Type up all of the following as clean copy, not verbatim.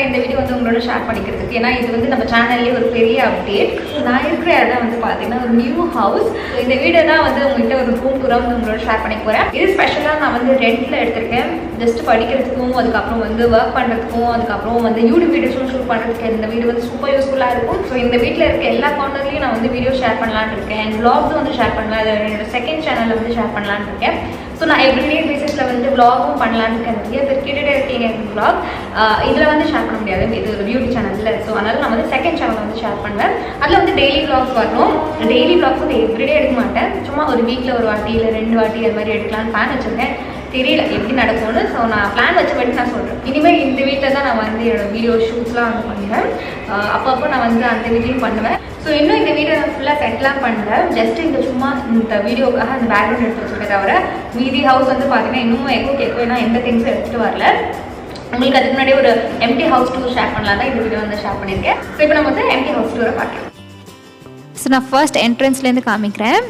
இந்த வீடியோ வந்து உங்களோட ஷேர் பண்ணிக்கிறதுக்கு. ஏன்னா இது வந்து நம்ம சேனல்லேயே ஒரு பெரிய அப்டேட். நான் இருக்கிற இடம் வந்து பார்த்தீங்கன்னா ஒரு நியூ ஹவுஸ். இந்த வீடியோ தான் வந்து உங்கள்கிட்ட ஒரு ரூம் டூராக வந்து உங்களோட ஷேர் பண்ணிக்க போகிறேன். இது ஸ்பெஷலாக நான் வந்து ரெண்டில் எடுத்திருக்கேன். ஜஸ்ட் படிக்கிறதுக்கும், அதுக்கப்புறம் வந்து ஒர்க் பண்ணுறதுக்கும், அதுக்கப்புறம் வந்து யூடியூப் வீடியோஸும் ஷூட் பண்ணுறதுக்கு இந்த வீடியோ வந்து சூப்பர் யூஸ்ஃபுல்லாக இருக்கும். ஸோ இந்த வீட்டில் இருக்க எல்லா கார்னர்லையும் நான் வந்து வீடியோ ஷேர் பண்ணலான்னு இருக்கேன். அண்ட் vlogs வந்து ஷேர் பண்ணலாம். அது என்னோட செகண்ட் சேனலில் வந்து ஷேர் பண்ணலான்னு இருக்கேன். ஸோ நான் எவ்ரிடே பேசிஸில் வந்து vlogகும் பண்ணலான்னு இருக்கேன். நிறைய பேர் கேட்டுகிட்டே இருக்கீங்க vlog. இதில் வந்து ஷேர் பண்ண முடியாது, இது ஒரு பியூட்டி சேனலில். ஸோ அதனால் நான் வந்து செகண்ட் சேனல் வந்து ஷேர் பண்ணுவேன். அதில் வந்து டெய்லி vlogs வரணும். டெய்லி vlogs வந்து எவ்ரிடே எடுக்க மாட்டேன். சும்மா ஒரு வீக்கில் ஒரு வாட்டி இல்லை 2 வாட்டி அது மாதிரி எடுக்கலான்னு பிளான் வச்சுருக்கேன். தெரியல எப்படி நடக்கும்னு. ஸோ நான் பிளான் வச்சு நான் சொல்கிறேன். இனிமேல் இந்த வீட்டில் தான் நான் வந்து என்னோட வீடியோ ஷூட்ஸ்லாம் வந்து பண்ணுவேன். அப்பப்போ நான் வந்து அந்த வீடியோயும் பண்ணுவேன். ஸோ இன்னும் இந்த வீடியோ நான் ஃபுல்லாக செட்லாம் பண்ணுறேன். ஜஸ்ட் இந்த சும்மா இந்த வீடியோக்காக அந்த பேக்ரவுண்ட் எடுத்து வச்சுருக்கேன் தவிர மீதி ஹவுஸ் வந்து பார்த்தீங்கன்னா இன்னும் எக்கோ கேட்கும். ஏன்னா எந்த திங்ஸும் எடுத்துகிட்டு வரல. உங்களுக்கு அதுக்கு முன்னாடி ஒரு எம்டி ஹவுஸ் டூர் ஷேர் பண்ணலாம் தான் இந்த வீடியோ வந்து ஷேர் பண்ணியிருக்கேன். ஸோ இப்போ நம்ம வந்து எம்டி ஹவுஸ் டூரை பார்க்கலாம். ஸோ நான் ஃபர்ஸ்ட் என்ட்ரன்ஸ்லேருந்து காமிக்கிறேன்.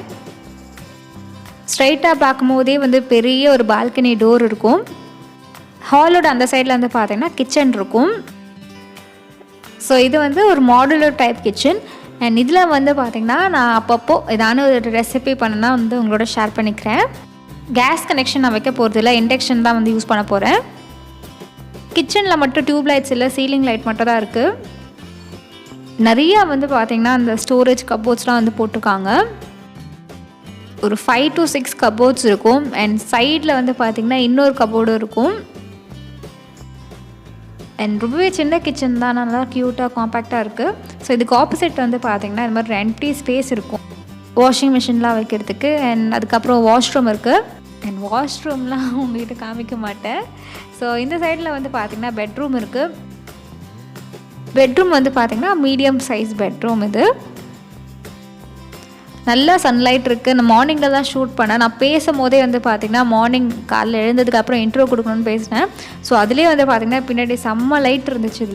ஸ்ட்ரைட்டாக பார்க்கும்போதே வந்து பெரிய ஒரு பால்கனி டோர் இருக்கும். ஹாலோட அந்த சைடில் வந்து பார்த்தீங்கன்னா கிச்சன் இருக்கும். ஸோ இது வந்து ஒரு மாடுலர் டைப் கிச்சன். அண்ட் இதில் வந்து பார்த்திங்கன்னா நான் அப்பப்போ ஏதான ஒரு ரெசிபி பண்ணனா வந்து உங்களோட ஷேர் பண்ணிக்கிறேன். கேஸ் கனெக்ஷன் நான் வைக்க போகிறதில்ல, இண்டக்ஷன் தான் வந்து யூஸ் பண்ண போகிறேன். கிச்சனில் மட்டும் டியூப் லைட்ஸ் இல்லை, சீலிங் லைட் மட்டும் தான் இருக்குது. நிறையா வந்து பார்த்திங்கன்னா அந்த ஸ்டோரேஜ் கப்போர்ட்ஸ்லாம் வந்து போட்டிருக்காங்க. ஒரு 5 to 6 கபோர்ட்ஸ் இருக்கும். அண்ட் சைடில் வந்து பார்த்திங்கன்னா இன்னொரு கபோர்டும் இருக்கும். அண்ட் ரொம்பவே சின்ன கிச்சன் தான், நல்லா க்யூட்டாக காம்பேக்டாக இருக்குது. ஸோ இதுக்கு ஆப்போசிட் வந்து பார்த்திங்கன்னா இது மாதிரி எம்டி ஸ்பேஸ் இருக்கும் வாஷிங் மிஷின்லாம் வைக்கிறதுக்கு. அண்ட் அதுக்கப்புறம் வாஷ்ரூம் இருக்குது. அண்ட் வாஷ்ரூம்லாம் உங்கள்கிட்ட காமிக்க மாட்டேன். ஸோ இந்த சைடில் வந்து பார்த்திங்கன்னா பெட்ரூம் இருக்குது. பெட்ரூம் வந்து பார்த்திங்கன்னா மீடியம் சைஸ் பெட்ரூம். இது நல்லா சன்லைட் இருக்குது. நான் மார்னிங்கில் தான் ஷூட் பண்ணேன். நான் பேசும் போதே வந்து பார்த்திங்கன்னா மார்னிங் காலையில் எழுந்ததுக்கப்புறம் இன்ட்ரோ கொடுக்கணும்னு பேசினேன். ஸோ அதுலேயே வந்து பார்த்திங்கன்னா பின்னாடி செம்ம லைட் இருந்துச்சு.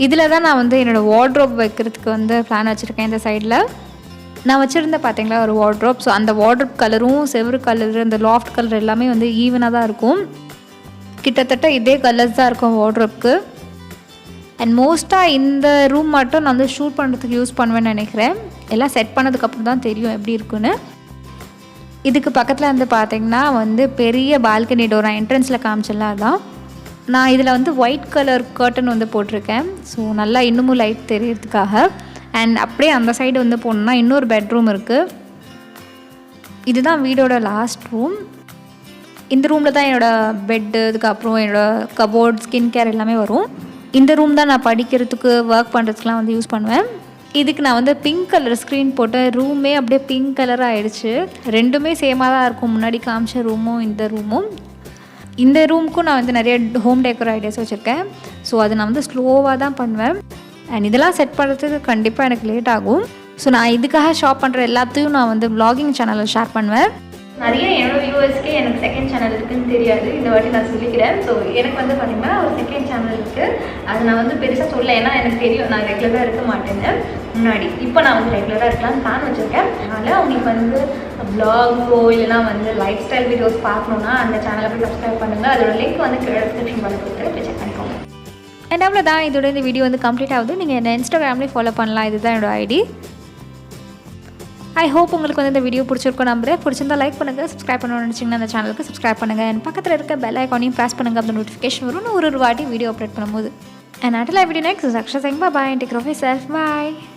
இதில் தான் நான் வந்து என்னோடய வார்ட்ரோப் வைக்கிறதுக்கு வந்து பிளான் வச்சுருக்கேன். இந்த சைடில் நான் வச்சுருந்தேன் பார்த்திங்களா ஒரு வார்ட்ரோப். ஸோ அந்த வார்ட்ரோப் கலரும் செவரு கலரு அந்த லாஃப்ட் கலர் எல்லாமே வந்து ஈவனாக தான் இருக்கும். கிட்டத்தட்ட இதே கலர்ஸ் தான் இருக்கும் வார்ட்ரோப்க்கு. அண்ட் மோஸ்ட்டாக இந்த ரூம் மட்டும் நான் வந்து ஷூட் பண்ணுறதுக்கு யூஸ் பண்ணுவேன்னு நினைக்கிறேன். எல்லாம் செட் பண்ணதுக்கப்புறம் தான் தெரியும் எப்படி இருக்குன்னு. இதுக்கு பக்கத்தில் வந்து பார்த்திங்கன்னா வந்து பெரிய பால்கனி டோர் என்ட்ரன்ஸில் காமிச்சலாம். அதான் நான் இதில் வந்து ஒயிட் கலர் கர்டன் வந்து போட்டிருக்கேன். ஸோ நல்லா இன்னமும் லைட் தெரியறதுக்காக. அண்ட் அப்படியே அந்த சைடு வந்து போனோம்னா இன்னொரு பெட்ரூம் இருக்குது. இதுதான் வீடோட லாஸ்ட் ரூம். இந்த ரூமில் தான் என்னோடய பெட்டு, அதுக்கப்புறம் என்னோடய கபோர்ட், ஸ்கின் கேர் எல்லாமே வரும். இந்த ரூம் தான் நான் படிக்கிறதுக்கு ஒர்க் பண்ணுறதுக்குலாம் வந்து யூஸ் பண்ணுவேன். இதுக்கு நான் வந்து பிங்க் கலர் ஸ்க்ரீன் போட்டேன். ரூமே அப்படியே பிங்க் கலராக ஆகிடுச்சு. ரெண்டுமே சேமாக தான் இருக்கும், முன்னாடி காமிச்ச ரூமும் இந்த ரூமும். இந்த ரூமுக்கும் நான் வந்து நிறைய ஹோம் டெக்கர் ஐடியாஸ் வச்சுருக்கேன். ஸோ அது நான் வந்து ஸ்லோவாக தான் பண்ணுவேன். அண்ட் இதெல்லாம் செட் பண்ணுறதுக்கு கண்டிப்பாக எனக்கு லேட் ஆகும். ஸோ நான் இதுக்காக ஷாப் பண்ணுற எல்லாத்தையும் நான் வந்து vlogging சேனலில் ஷேர் பண்ணுவேன். நிறைய என்னோடய வியூவர்ஸ்க்கே எனக்கு செகண்ட் சேனல் இருக்குதுன்னு தெரியாது. இந்த வாட்டி நான் சொல்லிக்கிறேன். ஸோ எனக்கு வந்து பார்த்திங்கன்னா ஒரு செகண்ட் சேனல் இருக்குது. அது நான் வந்து பெருசாக சொல்ல, ஏன்னா எனக்கு தெரியும் நான் ரெகுலராக இருக்க மாட்டேன்னு முன்னாடி. இப்போ நான் வந்து ரெகுலராக இருக்கலாம்னு பிளான் வச்சுருக்கேன். அதனால் உங்களுக்கு வந்து vlogஸோ இல்லைனா வந்து லைஃப் ஸ்டைல் வீடியோஸ் பார்க்கணுன்னா அந்த சேனலை போய் சப்ஸ்கிரைப் பண்ணுங்கள். அதோட லிங்க் வந்து டிஸ்கிரிப்ஷன் பண்ணி கொடுத்து போய் செக் பண்ணிக்கோங்க. அண்ட் அவ்வளோதான், இதோட இந்த வீடியோ வந்து கம்ப்ளீட் ஆகுது. நீங்கள் என்ன இன்ஸ்டாகிராம்லேயே ஃபாலோ பண்ணலாம். இதுதான் என்னோட ஐடி. ஐ ஹோப் உங்களுக்கு வந்து இந்த வீடியோ பிடிச்சிருக்கோம் நம்புறேன். பிடிச்சிருந்தா லைக் பண்ணுங்கள், சப்ஸ்கிரைப் பண்ணணும்னு நினச்சிங்கன்னா அந்த சேனலுக்கு சப்ஸ்கிரைப் பண்ணுங்கள். அண்ட் பக்கத்தில் இருக்க பெல் ஐக்கானையும் ப்ரெஸ் பண்ணுங்கள். அப்படி நோட்டிஃபிகேஷன் வரும் ஒரு வாட்டி வீடியோ அப்லோட் பண்ணும்போது. அண்ட் அட்டலா video next Akshara saying bye bye and take care of yourself. Bye.